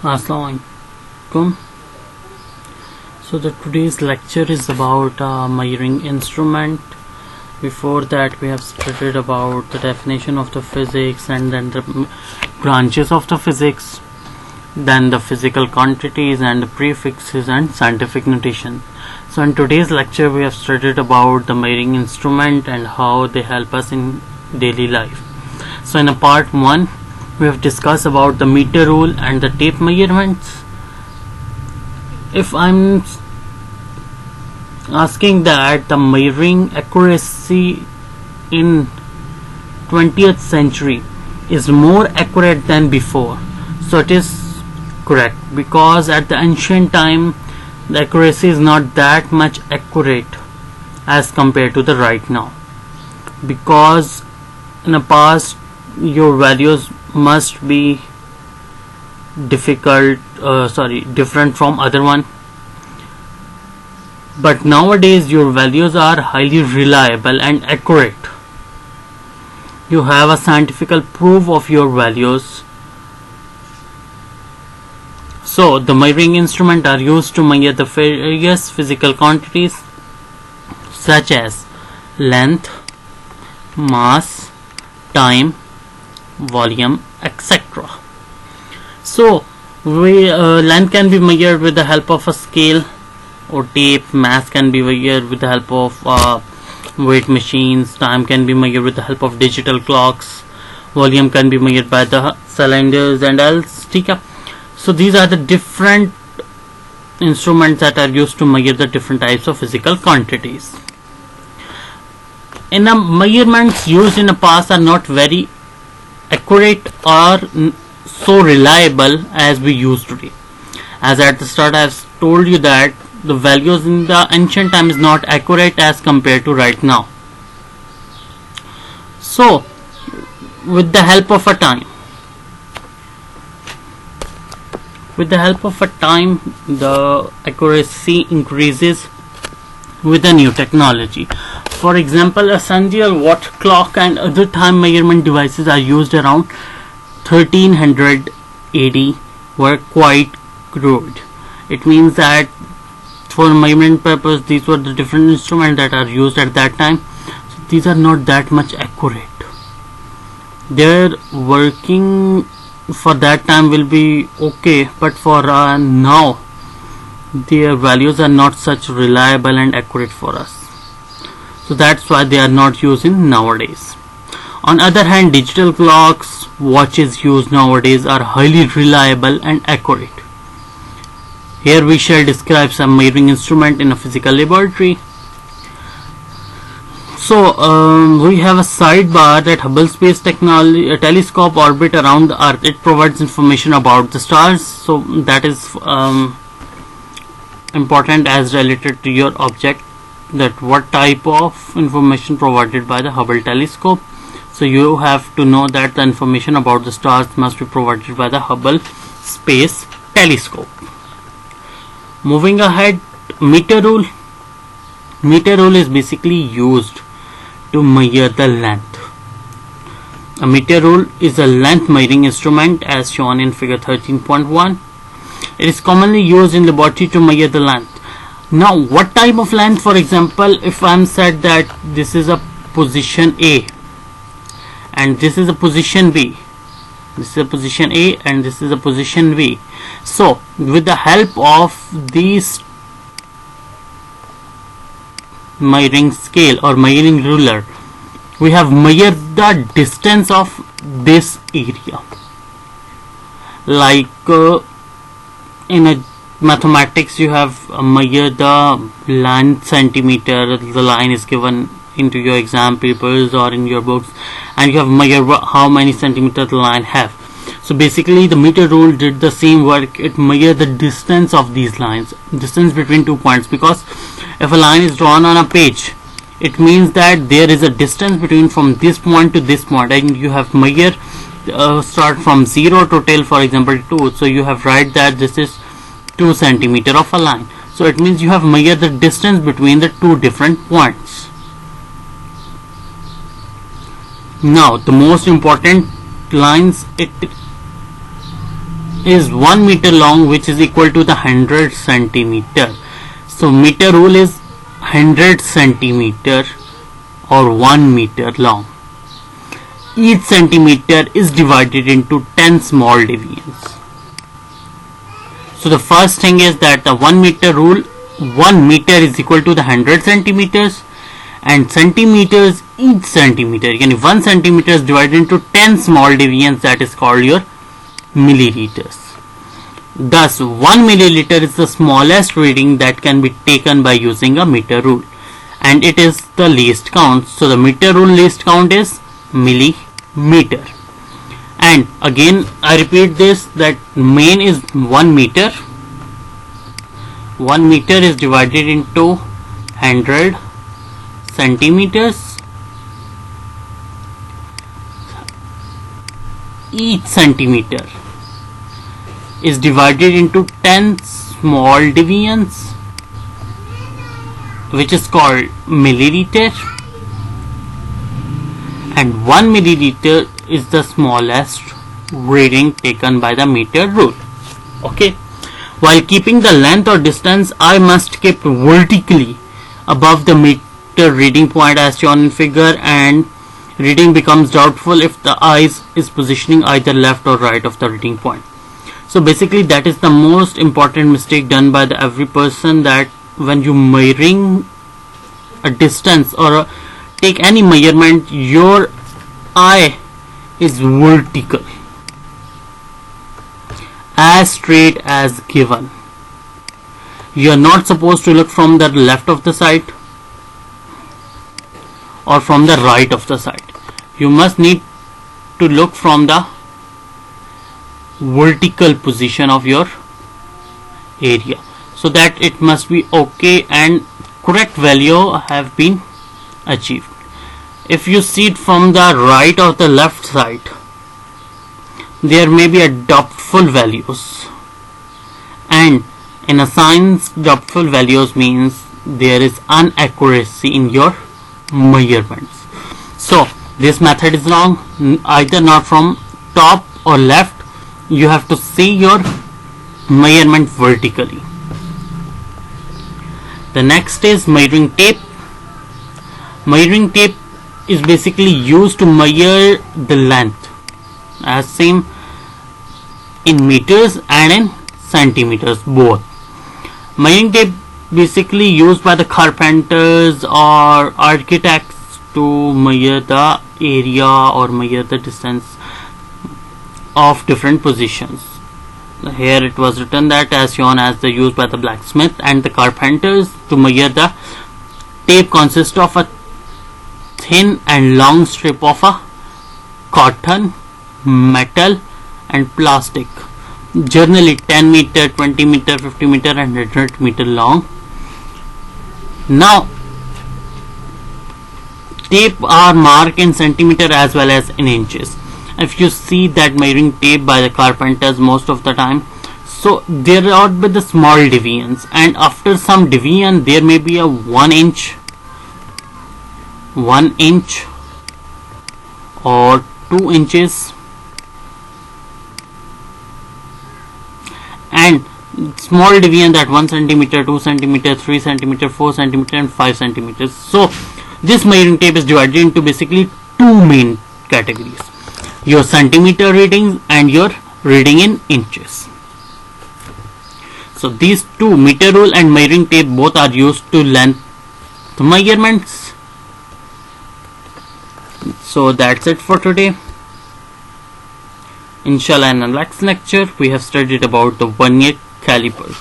Assalamu alaikum. So today's lecture is about measuring instrument. Before that we have studied about the definition of the physics and then the branches of the physics, then the physical quantities and the prefixes and scientific notation. So in today's lecture we have studied about the measuring instrument and how they help us in daily life. So in a part 1 we have discussed about the meter rule and the tape measurements. If I'm asking that the measuring accuracy in 20th century is more accurate than before, so it is correct, because at the ancient time the accuracy is not that much accurate as compared to the right now, because in the past your values must be different from other one, but nowadays your values are highly reliable and accurate. You have a scientific proof of your values. So the measuring instruments are used to measure the various physical quantities such as length, mass, time, volume, etc. So length can be measured with the help of a scale or tape, mass can be measured with the help of weight machines, time can be measured with the help of digital clocks, volume can be measured by the cylinders and else. So these are the different instruments that are used to measure the different types of physical quantities. And the measurements used in the past are not very accurate or so reliable as we use today. As at the start I have told you that the values in the ancient time is not accurate as compared to right now. So with the help of a time, the accuracy increases with the new technology. For example, a sundial, watt clock and other time measurement devices are used around 1300 AD were quite crude. It means that for measurement purpose these were the different instruments that are used at that time. So these are not that much accurate. Their working for that time will be okay, but for now their values are not such reliable and accurate for us. So that's why they are not used in nowadays. On other hand, digital clocks, watches used nowadays are highly reliable and accurate. Here we shall describe some measuring instrument in a physical laboratory. So we have a sidebar that Hubble Space Telescope orbit around the Earth. It provides information about the stars. So that is important as related to your object, that what type of information provided by the Hubble telescope. So you have to know that the information about the stars must be provided by the Hubble Space Telescope. Moving ahead, meter rule. Meter rule is basically used to measure the length. A meter rule is a length measuring instrument as shown in figure 13.1. It is commonly used in laboratory to measure the length. Now what type of length? For example, if I am said that this is a position A and this is a position B, this is a position A and this is a position B. So with the help of these measuring scale or measuring ruler, we have measured the distance of this area. Like in a mathematics you have measured the line centimeter, the line is given into your exam papers or in your books, and you have measured how many centimeters the line have. So basically the meter rule did the same work. It measured the distance of these lines, distance between 2 points, because if a line is drawn on a page, it means that there is a distance between from this point to this point, and you have measured start from 0 to till, for example, 2. So you have write that this is 2 centimeter of a line. So it means you have measured the distance between the two different points. Now the most important lines, is 1 meter long, which is equal to the 100 centimeter. So meter rule is 100 centimeter or 1 meter long. Each centimeter is divided into 10 small deviants. So the first thing is that the 1 meter rule, 1 meter is equal to the 100 centimeters, and centimeters, each centimeter, 1 centimeter is divided into 10 small deviants, that is called your milliliters. Thus 1 milliliter is the smallest reading that can be taken by using a meter rule, and it is the least count. So the meter rule least count is millimeter. And again I repeat this, that main is 1 meter. 1 meter is divided into 100 centimeters. Each centimeter is divided into 10 small deviants, which is called milliliter, and 1 milliliter is the smallest reading taken by the meter rule. Okay, while keeping the length or distance, I must keep vertically above the meter reading point as shown in figure, and reading becomes doubtful if the eyes is positioning either left or right of the reading point. So basically that is the most important mistake done by the every person, that when you measuring a distance or take any measurement, your eye is vertical, as straight as given. You are not supposed to look from the left of the sight or from the right of the sight. You must need to look from the vertical position of your area, so that it must be okay and correct value have been achieved. If you see it from the right or the left side, there may be a doubtful values, and in a science doubtful values means there is inaccuracy in your measurements. So this method is wrong, either not from top or left. You have to see your measurement vertically. The next is measuring tape. Measuring tape is basically used to measure the length, as same in meters and in centimeters both. Measuring tape basically used by the carpenters or architects to measure the area or measure the distance of different positions. Here it was written that as shown as the used by the blacksmith and the carpenters to measure the tape consists of a thin and long strip of a cotton, metal and plastic, generally 10 meter, 20 meter, 50 meter and 100 meter long. Now tape are marked in centimeter as well as in inches. If you see that measuring tape by the carpenters most of the time, so there are with the small deviants, and after some deviant there may be a 1 inch or 2 inches, and small deviant at 1 centimeter, 2 centimeter, 3 centimeter, 4 centimeter and 5 centimeters. So this measuring tape is divided into basically two main categories: your centimeter readings and your reading in inches. So these two, meter rule and measuring tape, both are used to length measurements. So that's it for today. Inshallah, in the next lecture we have studied about the vernier caliper.